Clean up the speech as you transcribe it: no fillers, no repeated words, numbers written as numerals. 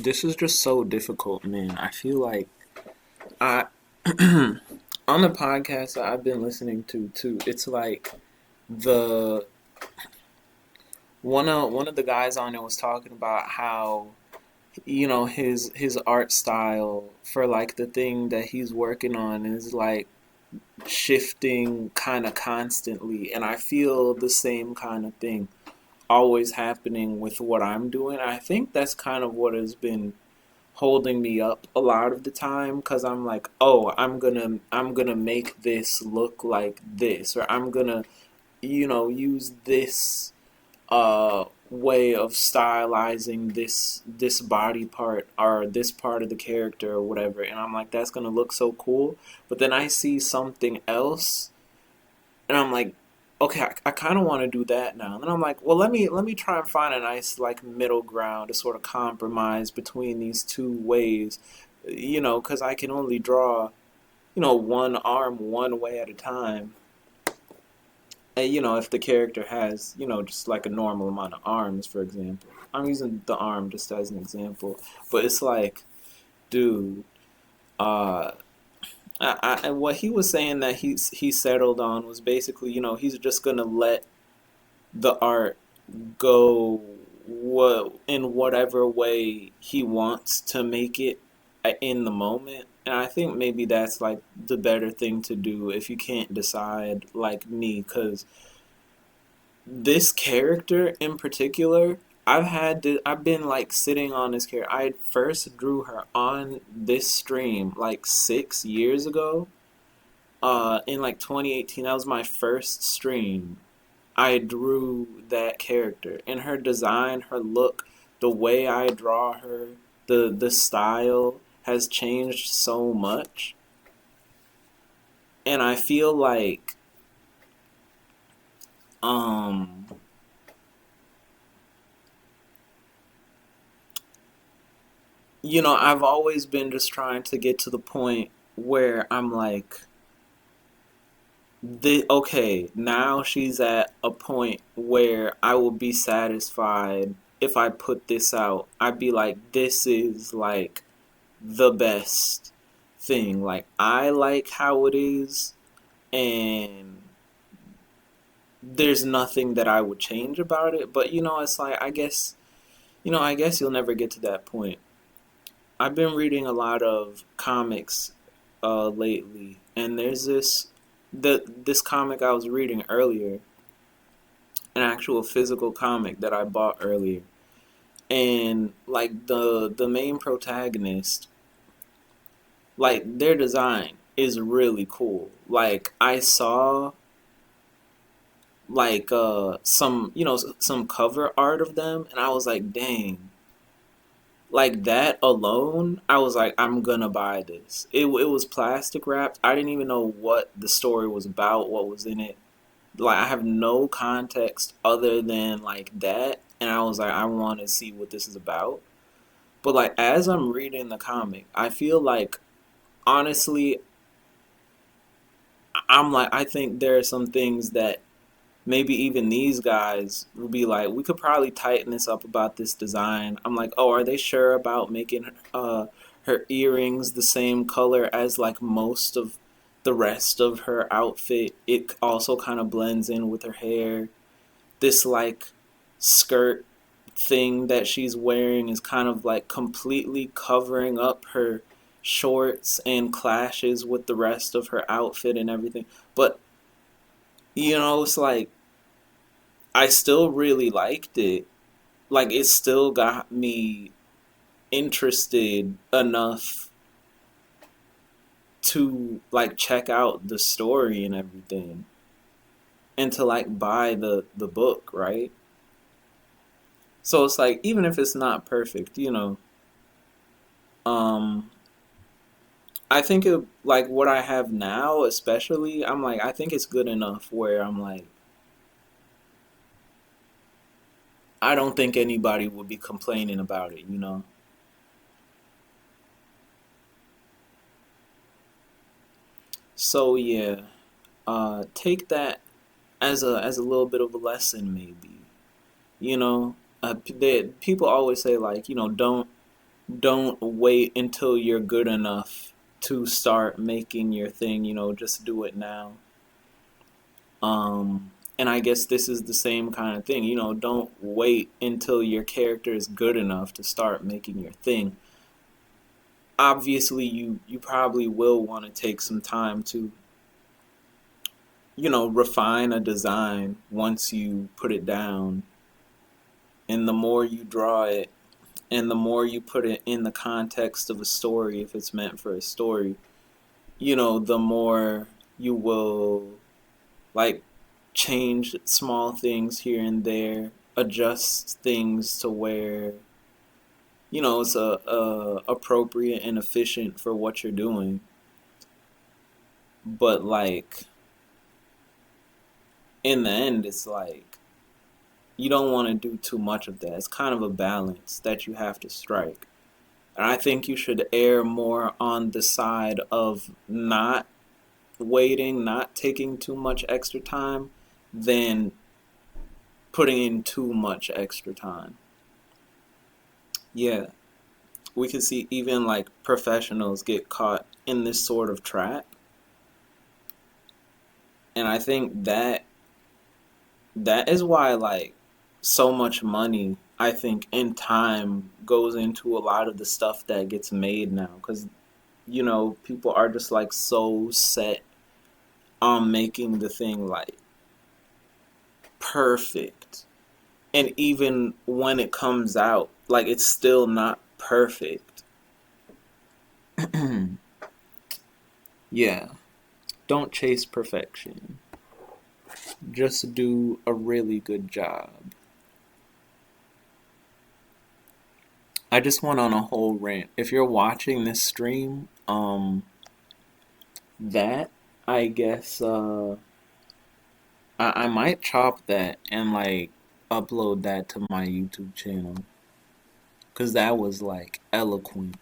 This is just so difficult, man. I feel like I on the podcast that I've been listening to too, it's like the one of the guys on it was talking about how his art style for like the thing that he's working on is like shifting kind of constantly, and I feel the same kind of thing always happening with what I'm doing. I think that's kind of what has been holding me up a lot of the time because I'm like, oh, I'm gonna make this look like this, or I'm gonna use this way of stylizing this body part or this part of the character or whatever, and I'm like, that's gonna look so cool. But then I see something else and I'm like, okay, I kind of want to do that now. And then I'm like, well, let me try and find a nice like middle ground to sort of compromise between these two ways, because I can only draw, one arm one way at a time. And if the character has, just like a normal amount of arms, for example, I'm using the arm just as an example, but it's like, dude, uh, what he was saying that he settled on was basically, he's just gonna let the art go in whatever way he wants to make it in the moment. And I think maybe that's like the better thing to do if you can't decide like me, because this character in particular, I've been like sitting on this character. I first drew her on this stream like 6 years ago. In like 2018, that was my first stream. I drew that character, and her design, her look, the way I draw her, the style has changed so much. And I feel like um I've always been just trying to get to the point where I'm like, okay, now she's at a point where I will be satisfied if I put this out. I'd be like, this is like the best thing. Like, I like how it is, and there's nothing that I would change about it. But it's like, I guess you'll never get to that point. I've been reading a lot of comics lately, and there's this comic I was reading earlier, an actual physical comic that I bought earlier, and like the main protagonist, like their design is really cool. Like I saw like some cover art of them, and I was like, dang, like that alone, I was like, I'm gonna buy this. It was plastic wrapped. I didn't even know what the story was about, what was in it. Like I have no context other than like that, and I was like, I want to see what this is about. But like as I'm reading the comic, I feel like honestly, I'm like, I think there are some things that maybe even these guys will be like, we could probably tighten this up about this design. I'm like, oh, are they sure about making her earrings the same color as like most of the rest of her outfit? It also kind of blends in with her hair. This like skirt thing that she's wearing is kind of like completely covering up her shorts and clashes with the rest of her outfit and everything. But it's like I still really liked it. Like it still got me interested enough to like check out the story and everything, and to like buy the book, right? So it's like, even if it's not perfect, um I think it, like what I have now especially, I'm like, I think it's good enough where I'm like, I don't think anybody would be complaining about it. So yeah, take that as a little bit of a lesson, maybe. You know, people always say like, don't don't wait until you're good enough to start making your thing, just do it now. And I guess this is the same kind of thing, don't wait until your character is good enough to start making your thing. Obviously, you probably will want to take some time to, refine a design once you put it down. And the more you draw it, and the more you put it in the context of a story, if it's meant for a story, the more you will like change small things here and there, adjust things to where it's appropriate and efficient for what you're doing. But like in the end, it's like you don't want to do too much of that. It's kind of a balance that you have to strike. And I think you should err more on the side of not waiting, not taking too much extra time, than putting in too much extra time. Yeah, we can see even like professionals get caught in this sort of trap. And I think that is why like so much money, I think, in time goes into a lot of the stuff that gets made now, because people are just like so set on making the thing like perfect. And even when it comes out, like it's still not perfect. Yeah, don't chase perfection. Just do a really good job. I just went on a whole rant. If you're watching this stream, that I guess I might chop that and like upload that to my YouTube channel, because that was like eloquent.